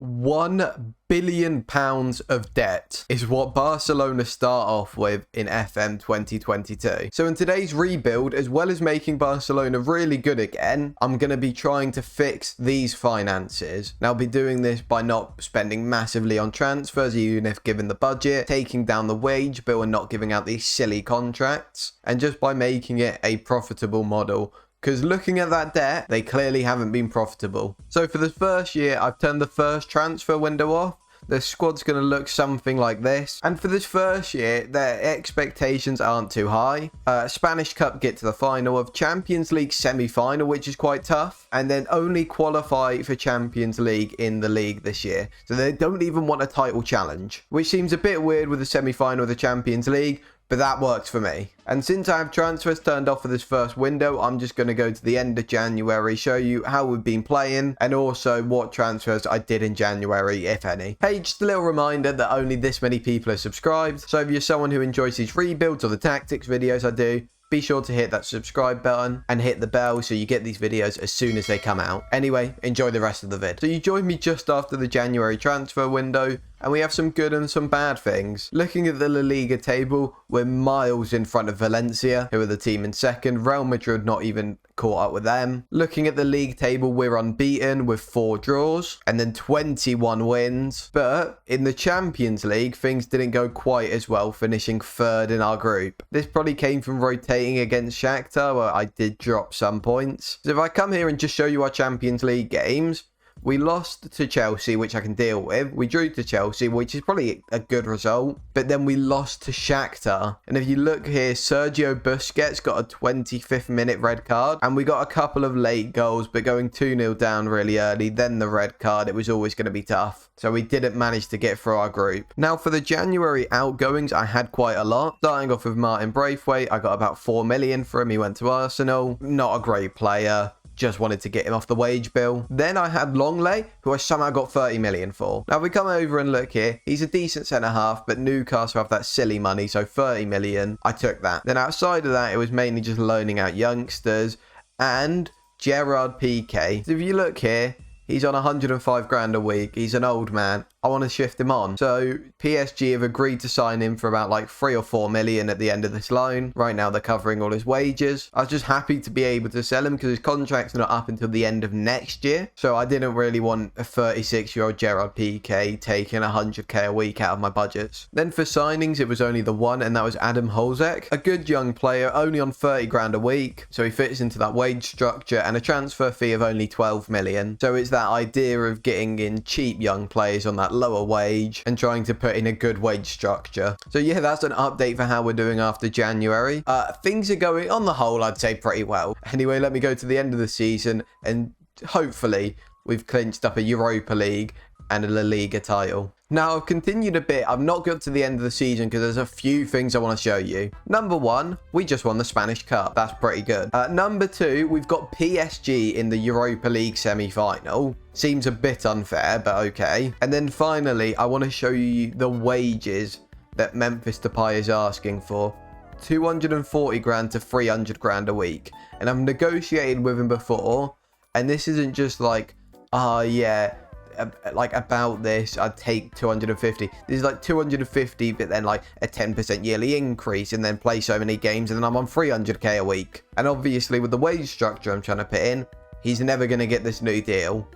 £1 billion of debt is what Barcelona start off with in FM 2022. So in today's rebuild, as well as making Barcelona really good again, I'm going to be trying to fix these finances. Now I'll be doing this by not spending massively on transfers, even if given the budget, taking down the wage bill and not giving out these silly contracts, and just by making it a profitable model. Because looking at that debt, they clearly haven't been profitable. So for the first year, I've turned the first transfer window off. The squad's going to look something like this. And for this first year, their expectations aren't too high. Spanish Cup get to the final of Champions League semi-final, which is quite tough. And then only qualify for Champions League in the league this year. So they don't even want a title challenge, which seems a bit weird with the semi-final of the Champions League. But that works for me. And since I have transfers turned off for this first window, I'm just going to go to the end of January, show you how we've been playing, and also what transfers I did in January, if any. Hey, just a little reminder that only this many people are subscribed. So if you're someone who enjoys these rebuilds or the tactics videos I do, be sure to hit that subscribe button and hit the bell so you get these videos as soon as they come out. Anyway, enjoy the rest of the vid. So you joined me just after the January transfer window, and we have some good and some bad things. Looking at the La Liga table, we're miles in front of Valencia, who are the team in second. Real Madrid not even caught up with them. Looking at the league table, we're unbeaten with 4 draws and then 21 wins. But in the Champions League, things didn't go quite as well, finishing 3rd in our group. This probably came from rotating against Shakhtar, where I did drop some points. So if I come here and just show you our Champions League games, we lost to Chelsea, which I can deal with. We drew to Chelsea, which is probably a good result. But then we lost to Shakhtar. And if you look here, Sergio Busch got a 25th minute red card. And we got a couple of late goals, but going 2-0 down really early. Then the red card. It was always going to be tough. So we didn't manage to get through our group. Now for the January outgoings, I had quite a lot. Starting off with Martin Braithwaite, I got about 4 million for him. He went to Arsenal. Not a great player. Just wanted to get him off the wage bill. Then I had Longley, who I somehow got 30 million for. Now, if we come over and look here, he's a decent centre-half, but Newcastle have that silly money, so 30 million. I took that. Then outside of that, it was mainly just loaning out youngsters and Gerard Piqué. So if you look here, he's on 105 grand a week. He's an old man. I want to shift him on. So PSG have agreed to sign him for about like 3 or 4 million at the end of this loan. Right now they're covering all his wages. I was just happy to be able to sell him because his contract's not up until the end of next year. So I didn't really want a 36-year-old Gerard Piqué taking 100k a week out of my budgets. Then for signings, it was only the one, and that was Adam Holzek. A good young player, only on 30 grand a week. So he fits into that wage structure and a transfer fee of only 12 million. So it's that idea of getting in cheap young players on that lower wage and trying to put in a good wage structure. So yeah, that's an update for how we're doing after January. Things are going, on the whole, I'd say pretty well. Anyway, let me go to the end of the season and hopefully we've clinched up a Europa League and a La Liga title. Now, I've continued a bit. I've not got to the end of the season because there's a few things I want to show you. Number 1, we just won the Spanish Cup. That's pretty good. Number 2, we've got PSG in the Europa League semi-final. Seems a bit unfair, but okay. And then finally, I want to show you the wages that Memphis Depay is asking for. 240 grand to 300 grand a week. And I've negotiated with him before. And this isn't just like, yeah, like about this, I'd take 250. This is like 250, but then like a 10% yearly increase, and then play so many games, and then I'm on 300k a week. And obviously with the wage structure I'm trying to put in, he's never going to get this new deal.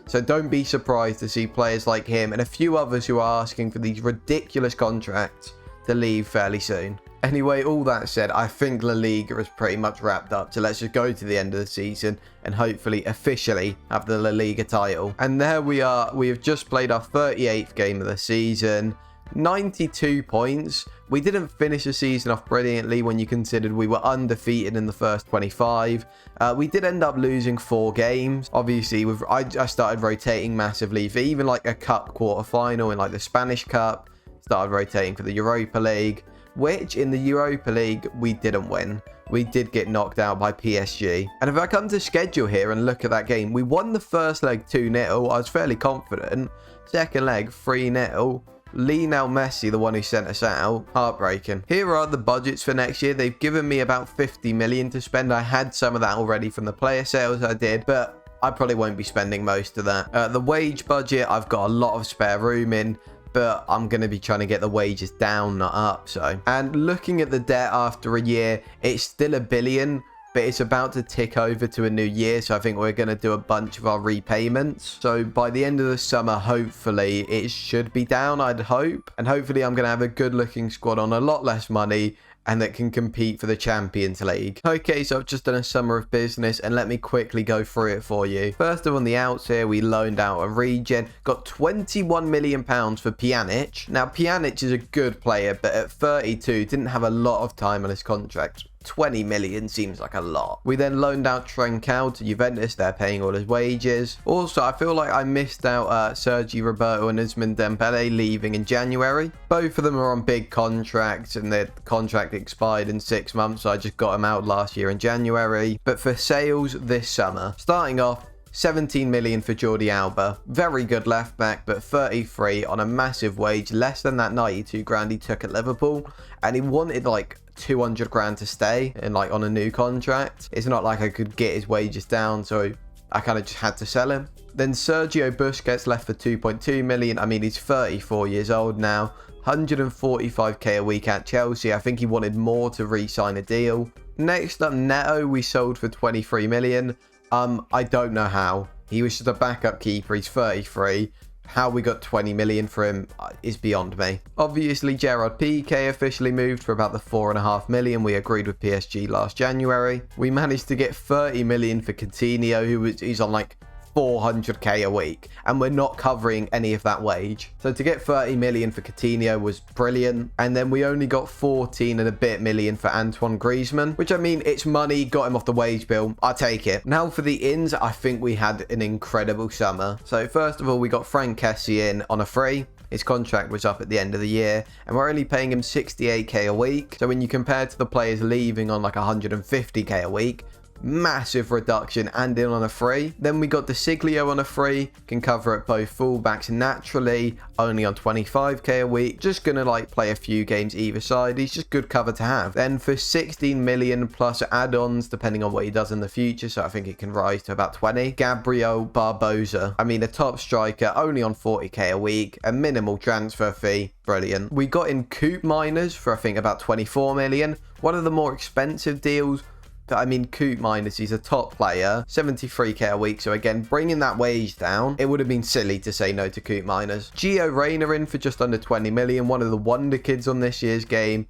So don't be surprised to see players like him and a few others who are asking for these ridiculous contracts to leave fairly soon. Anyway, all that said, I think La Liga is pretty much wrapped up. So let's just go to the end of the season and hopefully officially have the La Liga title. And there we are. We have just played our 38th game of the season. 92 points. We didn't finish the season off brilliantly when you considered we were undefeated in the first 25. We did end up losing 4 games. Obviously, I started rotating massively for even like a cup quarter-final in like the Spanish Cup. Started rotating for the Europa League, which in the Europa League we didn't win. We did get knocked out by PSG. And if I come to schedule here and look at that game, we won the first leg 2-0. I was fairly confident. Second leg 3-0. Lionel Messi, the one who sent us out. Heartbreaking. Here are the budgets for next year. They've given me about 50 million to spend. I had some of that already from the player sales I did, but I probably won't be spending most of that. The wage budget, I've got a lot of spare room in, but I'm going to be trying to get the wages down, not up. So, and looking at the debt after a year, it's still $1 billion, but it's about to tick over to a new year. So I think we're going to do a bunch of our repayments. So by the end of the summer, hopefully it should be down, I'd hope. And hopefully I'm going to have a good looking squad on a lot less money and that can compete for the Champions League. Okay, so I've just done a summer of business and let me quickly go through it for you. First of all, on the outs here, we loaned out a regen, got £21 million for Pjanic. Now, Pjanic is a good player, but at 32, didn't have a lot of time on his contract. 20 million seems like a lot. We then loaned out Trincao to Juventus. They're paying all his wages. Also, I feel like I missed out Sergio Roberto and Ousmane Dembele leaving in January. Both of them are on big contracts and their contract expired in 6 months. So I just got them out last year in January. But for sales this summer, starting off, 17 million for Jordi Alba. Very good left back, but 33 on a massive wage, less than that 92 grand he took at Liverpool. And he wanted like 200 grand to stay and like on a new contract. It's not like I could get his wages down, so I kind of just had to sell him. Then Sergio Busch gets left for 2.2 million. I mean, he's 34 years old now. 145k a week at Chelsea. I think he wanted more to re-sign a deal. Next up, Neto, we sold for 23 million. I don't know how. He was just a backup keeper. He's 33. How we got 20 million for him is beyond me. Obviously, Gerard Piqué officially moved for about the 4.5 million we agreed with PSG last January. We managed to get 30 million for Coutinho, he's on like 400k a week, and we're not covering any of that wage. So to get 30 million for Coutinho was brilliant. And then we only got 14 and a bit million for Antoine Griezmann, which, I mean, it's money, got him off the wage bill, I'll take it. Now for the ins, I think we had an incredible summer. So first of all, we got Frank Kessie in on a free. His contract was up at the end of the year, and we're only paying him 68k a week. So when you compare to the players leaving on like 150k a week, massive reduction and in on a free. Then we got De Siglio on a free, can cover at both fullbacks naturally, only on 25k a week, just gonna like play a few games either side. He's just good cover to have. Then for 16 million plus add-ons depending on what he does in the future, so I think it can rise to about 20. Gabriel Barbosa, I mean a top striker, only on 40k a week, a minimal transfer fee, brilliant. We got in Coop Miners for I think about 24 million, one of the more expensive deals. I mean, Coop Miners, he's a top player, 73k a week. So again, bringing that wage down, it would have been silly to say no to Coop Miners. Gio Reyna in for just under 20 million, one of the wonder kids on this year's game.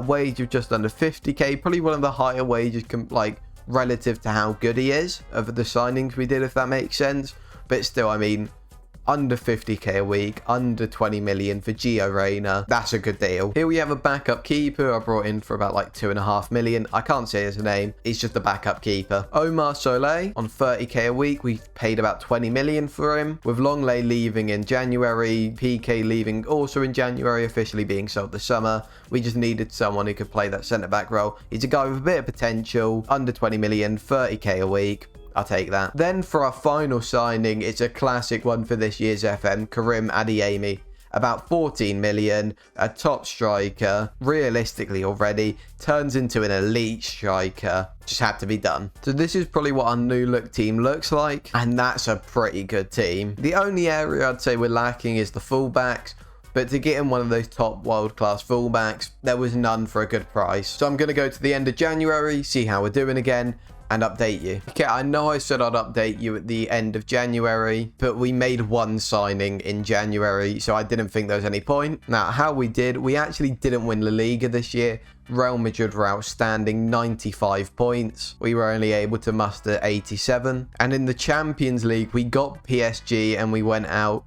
Wage of just under 50k, probably one of the higher wages, like relative to how good he is of the signings we did, if that makes sense. But still, I mean, under 50k a week, under 20 million for Gio Reyna. That's a good deal. Here we have a backup keeper I brought in for about like 2.5 million. I can't say his name. He's just a backup keeper. Omar Soleil on 30k a week. We paid about 20 million for him. With Longley leaving in January, PK leaving also in January, officially being sold this summer. We just needed someone who could play that centre-back role. He's a guy with a bit of potential, under 20 million, 30k a week. I'll take that. Then for our final signing, it's a classic one for this year's FM, Karim Adeyemi. About 14 million, a top striker, realistically already, turns into an elite striker. Just had to be done. So this is probably what our new look team looks like, and that's a pretty good team. The only area I'd say we're lacking is the fullbacks. But to get in one of those top world-class fullbacks, there was none for a good price. So I'm going to go to the end of January, see how we're doing again, and update you. Okay, I know I said I'd update you at the end of January, but we made one signing in January, so I didn't think there was any point. Now, how we did, we actually didn't win La Liga this year. Real Madrid were outstanding, 95 points. We were only able to muster 87. And in the Champions League, we got PSG and we went out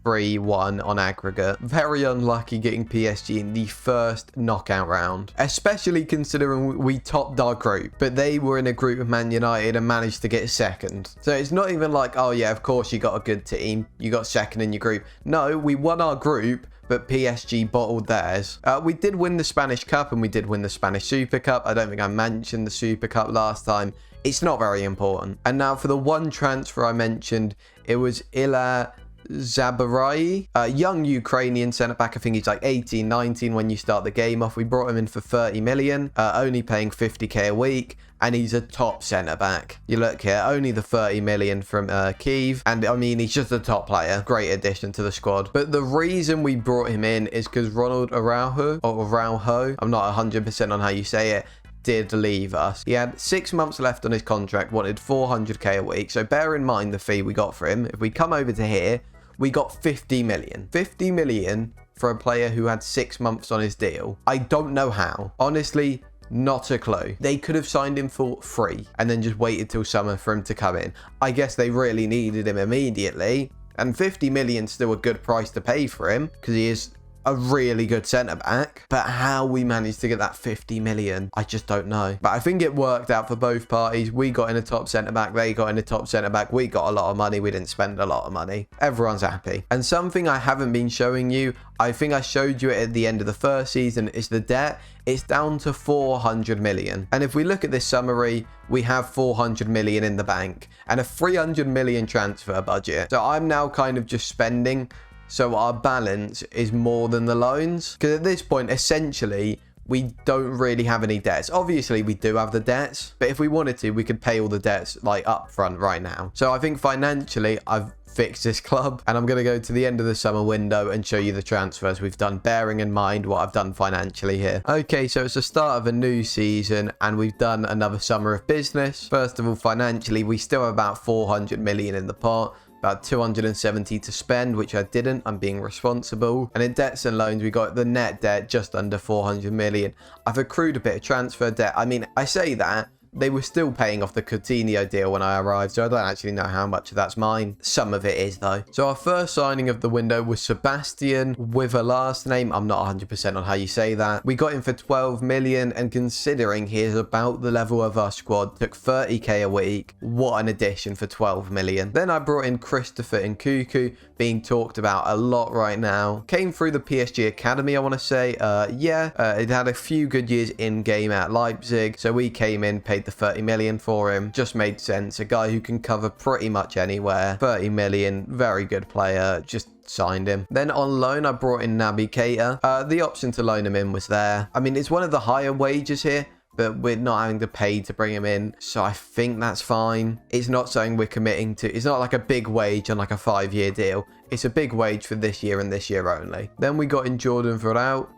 3-1 on aggregate. Very unlucky getting PSG in the first knockout round, especially considering we topped our group, but they were in a group with Man United and managed to get second. So it's not even like, oh yeah, of course you got a good team, you got second in your group. No, we won our group, but PSG bottled theirs. We did win the Spanish Cup and we did win the Spanish Super Cup. I don't think I mentioned the Super Cup last time. It's not very important. And now for the one transfer I mentioned, it was Ila Zabarai, a young Ukrainian centre-back. I think he's like 18, 19 when you start the game off. We brought him in for 30 million, only paying 50k a week. And he's a top centre-back. You look here, only the 30 million from Kyiv. And I mean, he's just a top player. Great addition to the squad. But the reason we brought him in is because Ronald Araujo, I'm not 100% on how you say it, did leave us. He had 6 months left on his contract, wanted 400k a week. So bear in mind the fee we got for him. If we come over to here, we got 50 million. 50 million for a player who had 6 months on his deal. I don't know how. Honestly, not a clue. They could have signed him for free and then just waited till summer for him to come in. I guess they really needed him immediately. And 50 million is still a good price to pay for him because he is a really good centre-back. But how we managed to get that 50 million, I just don't know. But I think it worked out for both parties. We got in a top centre-back. They got in a top centre-back. We got a lot of money. We didn't spend a lot of money. Everyone's happy. And something I haven't been showing you, I think I showed you it at the end of the first season, is the debt. It's down to 400 million. And if we look at this summary, we have 400 million in the bank and a 300 million transfer budget. So I'm now kind of just spending, so our balance is more than the loans. Because at this point, essentially, we don't really have any debts. Obviously, we do have the debts, but if we wanted to, we could pay all the debts like up front right now. So I think financially, I've fixed this club, and I'm going to go to the end of the summer window and show you the transfers we've done, bearing in mind what I've done financially here. Okay, so it's the start of a new season, and we've done another summer of business. First of all, financially, we still have about 400 million in the pot. About 270 to spend, which I didn't. I'm being responsible. And in debts and loans, we got the net debt just under 400 million. I've accrued a bit of transfer debt. I mean, I say that. They were still paying off the Coutinho deal when I arrived, so I don't actually know how much of that's mine. Some of it is, though. So our first signing of the window was Sebastian with a last name. I'm not 100% on how you say that. We got him for 12 million, and considering he is about the level of our squad, took 30k a week. What an addition for 12 million. Then I brought in Christopher Nkunku, being talked about a lot right now. Came through the PSG Academy, I want to say. It had a few good years in-game at Leipzig, so we came in, paid the 30 million for him. Just made sense. A guy who can cover pretty much anywhere. 30 million, very good player. Just signed him. Then on loan, I brought in Naby Keita. The option to loan him in was there. I mean, it's one of the higher wages here, but we're not having to pay to bring him in, so I think that's fine. It's not something we're committing to. It's not like a big wage on like a 5-year deal. It's a big wage for this year and this year only. Then we got in Jordan Veretout.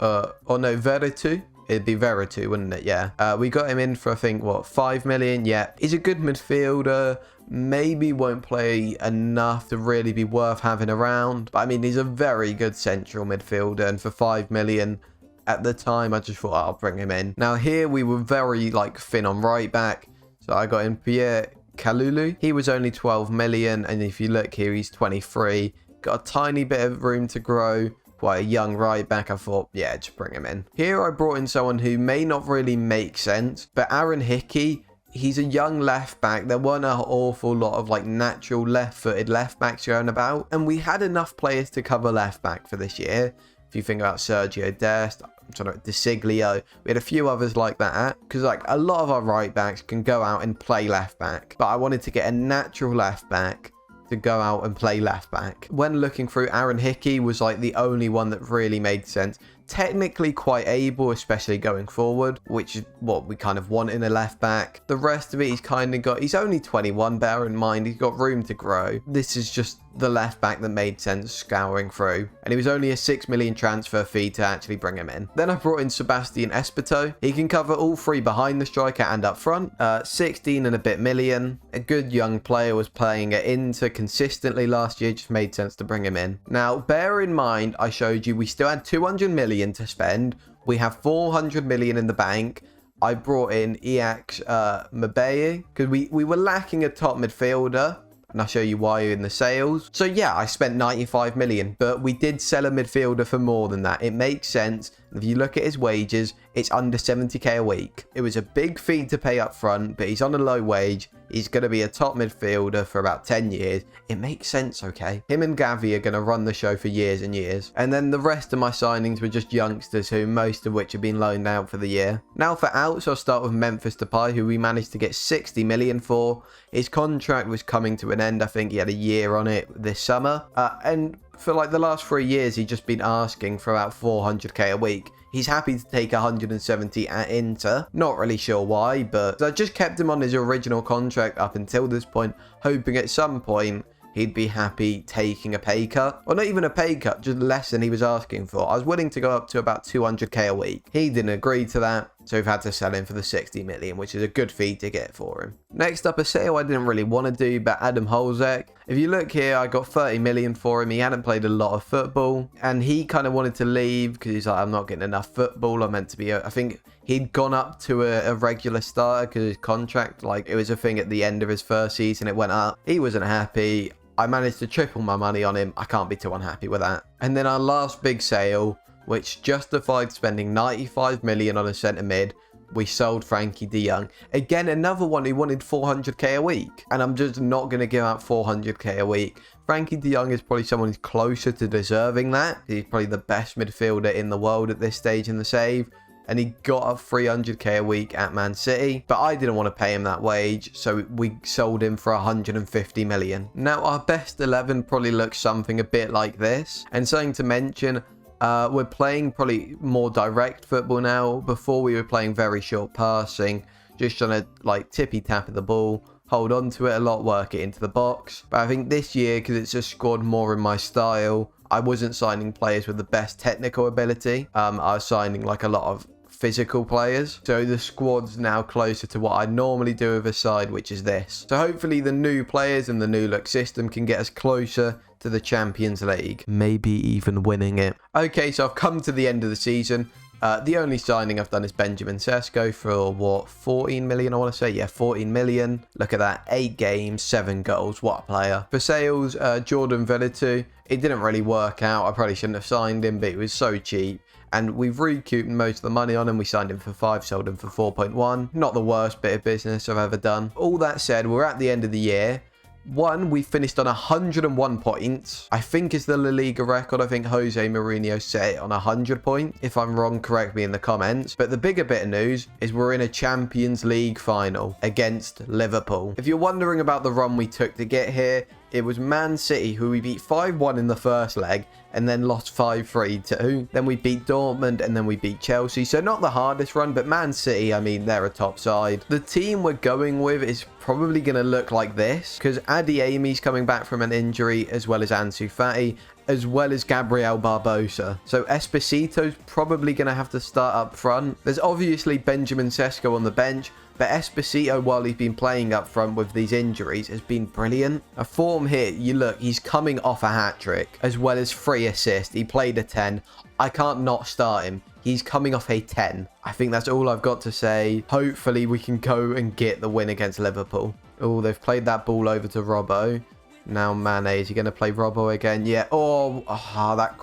It'd be Veretout, wouldn't it? Yeah. We got him in for, I think, what, 5 million? Yeah. He's a good midfielder. Maybe won't play enough to really be worth having around. But I mean, he's a very good central midfielder, and for 5 million, at the time, I just thought, I'll bring him in. Now here, we were very thin on right back. So I got in Pierre Kalulu. He was only 12 million. And if you look here, he's 23. Got a tiny bit of room to grow. Quite a young right back. I thought, yeah, just bring him in. Here I brought in someone who may not really make sense, but Aaron Hickey, he's a young left back. There weren't an awful lot of natural left-footed left backs going about, and we had enough players to cover left back for this year. If you think about Sergio Dest, De Siglio, we had a few others like that, because a lot of our right backs can go out and play left back, but I wanted to get a natural left back to go out and play left back. When looking through, Aaron Hickey was the only one that really made sense. Technically quite able, especially going forward, which is what we kind of want in a left back. The rest of it, he's only 21, bear in mind, he's got room to grow. This is just the left back that made sense scouring through, and it was only a 6 million transfer fee to actually bring him in. Then I brought in Sebastian Espeto. He can cover all three behind the striker and up front. 16 and a bit million. A good young player, was playing at Inter consistently last year, just made sense to bring him in. Now bear in mind, I showed you we still had 200 million to spend. We have 400 million in the bank. I brought in Iax Mbaye because we were lacking a top midfielder, and I'll show you why in the sales. So yeah, I spent 95 million, but we did sell a midfielder for more than that. It makes sense. If you look at his wages, it's under 70k a week. It was a big fee to pay up front, but he's on a low wage. He's going to be a top midfielder for about 10 years. It makes sense, okay? Him and Gavi are going to run the show for years and years. And then the rest of my signings were just youngsters who most of which have been loaned out for the year. Now for outs, I'll start with Memphis Depay, who we managed to get 60 million for. His contract was coming to an end. I think he had a year on it this summer. And for like the last 3 years, he's just been asking for about 400k a week. He's happy to take 170 at Inter. Not really sure why, but I just kept him on his original contract up until this point, hoping at some point he'd be happy taking a pay cut. Or not even a pay cut, just less than he was asking for. I was willing to go up to about 200k a week. He didn't agree to that, so we've had to sell him for the 60 million, which is a good fee to get for him. Next up, a sale I didn't really want to do, but Adam Holzek. If you look here, I got 30 million for him. He hadn't played a lot of football, and he kind of wanted to leave because he's like, I'm not getting enough football. I'm meant to be, I think he'd gone up to a regular starter because his contract, like it was a thing at the end of his first season, it went up. He wasn't happy. I managed to triple my money on him. I can't be too unhappy with that. And then our last big sale, which justified spending 95 million on a centre mid, we sold Frankie de Jong. Again, another one who wanted 400k a week. And I'm just not going to give out 400k a week. Frankie de Jong is probably someone who's closer to deserving that. He's probably the best midfielder in the world at this stage in the save. And he got a 300k a week at Man City, but I didn't want to pay him that wage, so we sold him for 150 million. Now our best 11 probably looks something a bit like this, and something to mention, we're playing probably more direct football now. Before we were playing very short passing, just trying to like tippy tap at the ball, hold on to it a lot, work it into the box. But I think this year, because it's a squad more in my style, I wasn't signing players with the best technical ability. I was signing like a lot of physical players. So the squad's now closer to what I normally do with a side, which is this. So hopefully the new players and the new look system can get us closer to the Champions League. Maybe even winning it. Okay, so I've come to the end of the season. The only signing I've done is Benjamin Sesko for, what, 14 million, I want to say? Yeah, 14 million. Look at that. 8 games, 7 goals. What a player. For sales, Jordan Veretout. It didn't really work out. I probably shouldn't have signed him, but it was so cheap. And we've recouped most of the money on him. We signed him for 5, sold him for 4.1. Not the worst bit of business I've ever done. All that said, we're at the end of the year. We finished on 101 points. I think is the La Liga record. I think Jose Mourinho set it on 100 points. If I'm wrong, correct me in the comments. But the bigger bit of news is we're in a Champions League final against Liverpool. If you're wondering about the run we took to get here, it was Man City, who we beat 5-1 in the first leg and then lost 5-3 to. Then we beat Dortmund and then we beat Chelsea. So not the hardest run, but Man City, I mean, they're a top side. The team we're going with is probably going to look like this because Adeyemi's coming back from an injury, as well as Ansu Fati, as well as Gabriel Barbosa. So Esposito's probably going to have to start up front. There's obviously Benjamin Sesko on the bench, but Esposito, while he's been playing up front with these injuries, has been brilliant. A form here, you look, he's coming off a hat-trick, as well as 3 assists. He played a 10. I can't not start him. He's coming off a 10. I think that's all I've got to say. Hopefully we can go and get the win against Liverpool. Oh, they've played that ball over to Robbo. Now Mane, is he going to play Robbo again? Yeah. That...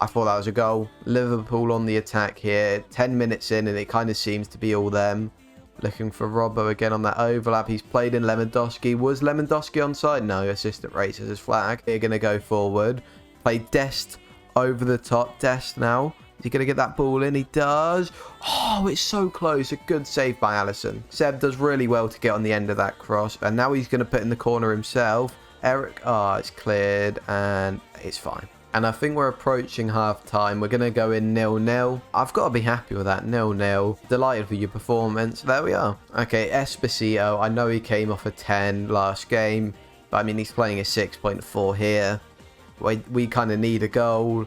I thought that was a goal. Liverpool on the attack here. 10 minutes in and it kind of seems to be all them. Looking for Robbo again on that overlap. He's played in Lewandowski. Was Lewandowski onside? No, assistant raises his flag. They're going to go forward. Play Dest over the top. Dest now. Is he going to get that ball in? He does. Oh, it's so close. A good save by Alisson. Seb does really well to get on the end of that cross. And now he's going to put in the corner himself. Eric, it's cleared and it's fine. And I think we're approaching half time. We're going to go in 0-0. I've got to be happy with that. 0-0. Delighted with your performance. There we are. Okay, Esposito. I know he came off a 10 last game. But I mean, he's playing a 6.4 here. We kind of need a goal.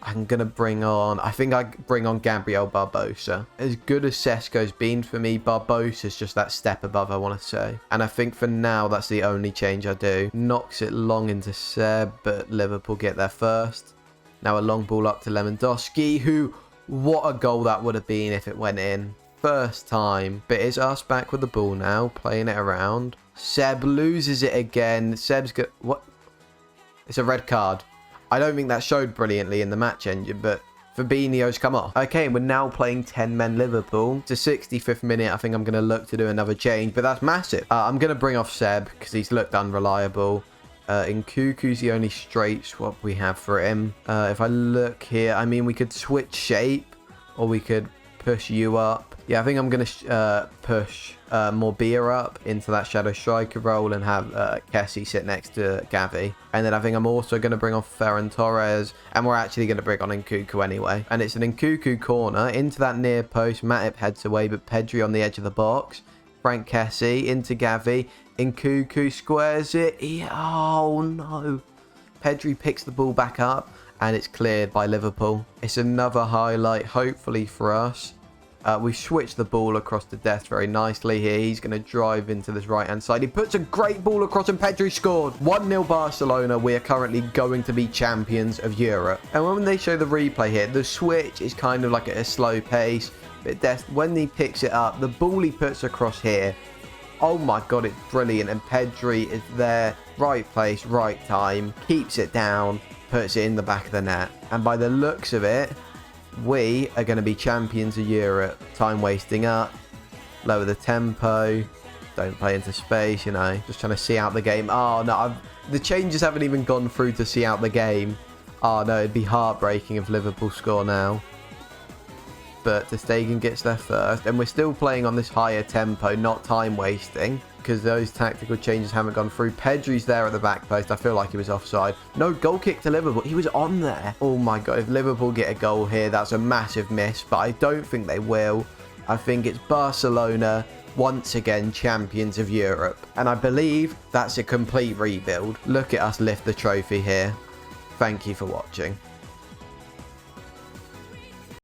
I'm going to bring on... I think I bring on Gabriel Barbosa. As good as Sesko's been for me, Barbosa's just that step above, I want to say. And I think for now, that's the only change I do. Knocks it long into Seb, but Liverpool get there first. Now a long ball up to Lewandowski, who... What a goal that would have been if it went in. First time. But it's us back with the ball now, playing it around. Seb loses it again. Seb's got... What? It's a red card. I don't think that showed brilliantly in the match engine, but Fabinho's come off. Okay, we're now playing 10 men Liverpool. It's the 65th minute. I think I'm going to look to do another change, but that's massive. I'm going to bring off Seb because he's looked unreliable. Nkuku's the only straight swap we have for him. If I look here, I mean, we could switch shape or we could push you up. Yeah, I think I'm going to push Morbia up into that shadow striker role and have Kessie sit next to Gavi. And then I think I'm also going to bring on Ferran Torres, and we're actually going to bring on Nkuku anyway. And it's an Nkuku corner into that near post. Matip heads away, but Pedri on the edge of the box. Frank Kessie into Gavi. Nkuku squares it. Oh no. Pedri picks the ball back up and it's cleared by Liverpool. It's another highlight, hopefully for us. We switched the ball across the death very nicely here. He's going to drive into this right-hand side. He puts a great ball across and Pedri scored. 1-0 Barcelona. We are currently going to be champions of Europe. And when they show the replay here, the switch is kind of like at a slow pace. But when he picks it up, the ball he puts across here, oh my God, it's brilliant. And Pedri is there, right place, right time, keeps it down, puts it in the back of the net. And by the looks of it, we are going to be champions of Europe. Time wasting up, lower the tempo, don't play into space, you know, just trying to see out the game. Oh no, the changes haven't even gone through to see out the game. Oh no, it'd be heartbreaking if Liverpool score now. But Ter Stegen gets there first, and we're still playing on this higher tempo, not time wasting, because those tactical changes haven't gone through. Pedri's there at the back post. I feel like he was offside. No, goal kick to Liverpool. He was on there. Oh my God, if Liverpool get a goal here, that's a massive miss, but I don't think they will. I think it's Barcelona, once again, champions of Europe. And I believe that's a complete rebuild. Look at us lift the trophy here. Thank you for watching.